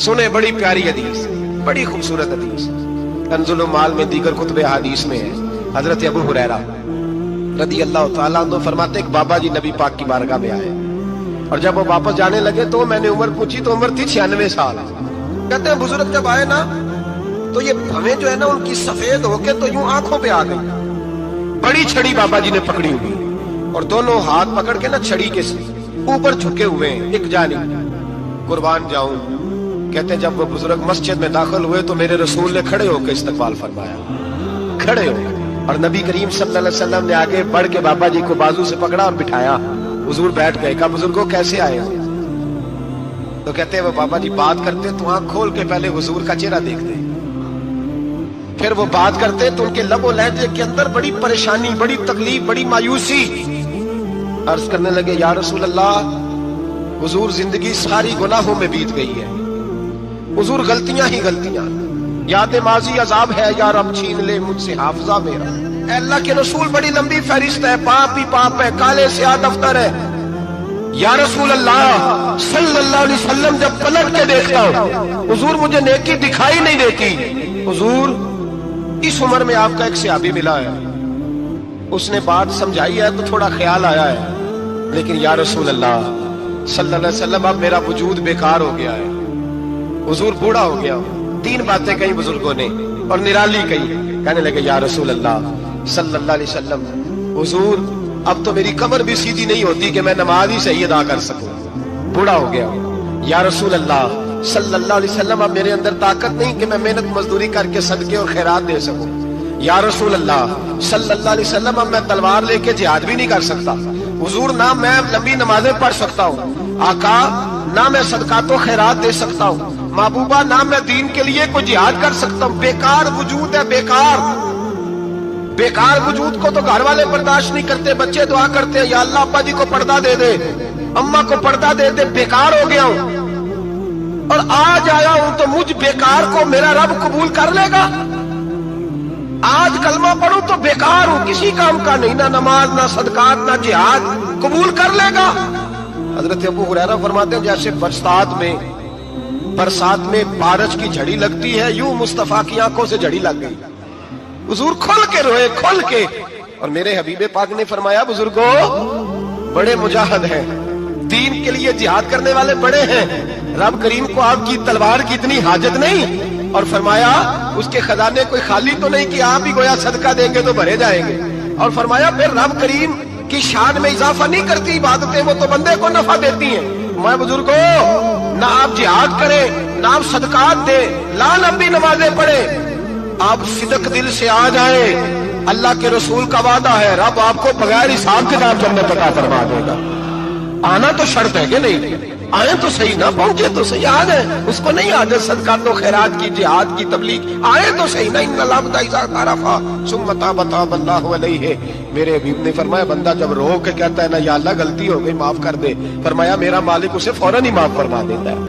सुने बड़ी प्यारी हदीस, बड़ी खूबसूरत हदीस, कंजुल माल में दीगर कुतुब हदीस में है। हजरत अबू हुरैरा रदी अल्लाह तआला अन्हु फरमाते एक बाबा जी नबी पाक की बारगाह में आए और जब वो वापस जाने लगे तो मैंने उम्र पूछी तो उम्र थी 96 साल। कहते हैं बुजुर्ग जब आए ना तो ये भवें जो है ना उनकी सफेद होके तो यूं आंखों पे आ गई। बड़ी छड़ी बाबा जी ने पकड़ी हुई और दोनों हाथ पकड़ के ना छड़ी के ऊपर झुके हुए हैं, एक जानिब। कुर्बान जाऊं, कहते हैं जब वो बुजुर्ग मस्जिद में दाखिल हुए तो मेरे रसूल ने खड़े होकर इस्तकबाल फरमाया, खड़े हो। और नबी करीम सल्लल्लाहु अलैहि वसल्लम ने आगे बढ़ के बाबा जी को बाजू से पकड़ा और बिठाया। हुजूर बैठ गए। कहा बुजुर्गों कैसे आए हो? तो कहते हैं वो बाबा जी बात करते तो आंख खोल के पहले हुजूर का चेहरा देखते, फिर वो बात करते तो उनके लबो लहजे के अंदर बड़ी परेशानी, बड़ी तकलीफ, बड़ी मायूसी। अर्ज करने लगे या रसूल अल्लाह, हुजूर जिंदगी सारी गुनाहों में बीत गई है, हुजूर गलतियां ही गलतियां, याद माजी अजाब है, यार अब छीन ले मुझसे हाफजा मेरा। अल्लाह के रसूल बड़ी लंबी फहरिस्त है, पाप ही पाप है, काले स्याह दफ्तर है। या रसूल अल्लाह सल्लल्लाहु अलैहि वसल्लम जब पलट के देखता हूं हुजूर मुझे नेकी दिखाई नहीं देती। हुजूर इस उम्र में आपका एक सहाबी मिला है, उसने बात समझाई है तो थोड़ा ख्याल आया है, लेकिन या रसूल अल्लाह सल्लल्लाहु अलैहि वसल्लम अब मेरा वजूद बेकार हो गया है, हुजूर बूढ़ा हो गया। 3 बातें कही बुजुर्गों ने और निराली कही। कहने लगे या रसूल अल्लाह सल्लल्लाहु अलैहि वसल्लम, हुजूर अब तो मेरी कमर भी सीधी नहीं होती कि मैं नमाज ही सही अदा कर सकूं, बूढ़ा हो गया। या रसूल अल्लाह सल्लल्लाहु अलैहि वसल्लम अब मेरे अंदर ताकत नहीं कि मैं मेहनत मजदूरी करके सदके और खैरात दे सकूं। या रसूल अल्लाह सल्लल्लाहु अलैहि वसल्लम अब मैं तलवार लेके जिहाद भी नहीं कर सकता। हुजूर ना मैं लंबी नमाजें पढ़ सकता हूँ, आका ना मैं सदकात और खैरात दे सकता हूँ, महबूबा ना मैं दीन के लिए कोई जिहाद कर सकता हूँ। बेकार वजूद है, बेकार बेकार वजूद को तो घर वाले बर्दाश्त नहीं करते, बच्चे दुआ करते हैं या अल्लाह अब्बा जी को पर्दा दे दे, अम्मा को पर्दा दे दे। बेकार हो गया हूं और आज आया हूं तो मुझ बेकार को मेरा रब कबूल कर लेगा। आज कलमा पढ़ूं तो बेकार हूं, किसी काम का नहीं, ना नमाज ना सदकात ना जिहाद, कबूल कर लेगा। हजरत अबू हुरैरा फरमाते हैं जैसे बरसात में बारिश की झड़ी लगती है, यूं मुस्तफा की आंखों से झड़ी लग गई। हुजूर खुल के रोए, खुल के। और मेरे हबीबे पाक ने फरमाया बुजुर्गों बड़े मुजाहिद हैं, दीन के लिए जिहाद करने वाले बड़े हैं, रब करीम को आपकी तलवार की इतनी हाजत नहीं। और फरमाया उसके खजाने कोई खाली तो नहीं कि आप ही गोया सदका देंगे तो भरे जाएंगे। और फरमाया फिर रब करीम की शान में इजाफा नहीं करती इबादतें, वो तो बंदे को नफा देती हैं। मैं बुजुर्गों ना आप जिहाद करें ना आप सदकात दे, ला लंबी नमाजें पढ़े, आप सिदक दिल से आ जाए, अल्लाह के रसूल का वादा है रब आपको बगैर हिसाब किताब जन्नत अता फरमा देगा। आना तो शर्त है कि नहीं, आए तो सही, ना पहुंचे तो सही, आ जाए उसको नहीं आ जाए सदकात तो खैरात की जिहाद की तबलीग, आए तो सही ना। इन्ना लाबदा इज़ा तारफा सुम्मा ताबा ताबल्लाहु अलैहि। मेरे हबीब ने फरमाया बंदा जब रो के कहता है ना या अल्लाह गलती हो गई माफ कर दे, फरमाया मेरा मालिक उसे फौरन ही माफ फरमा देता है।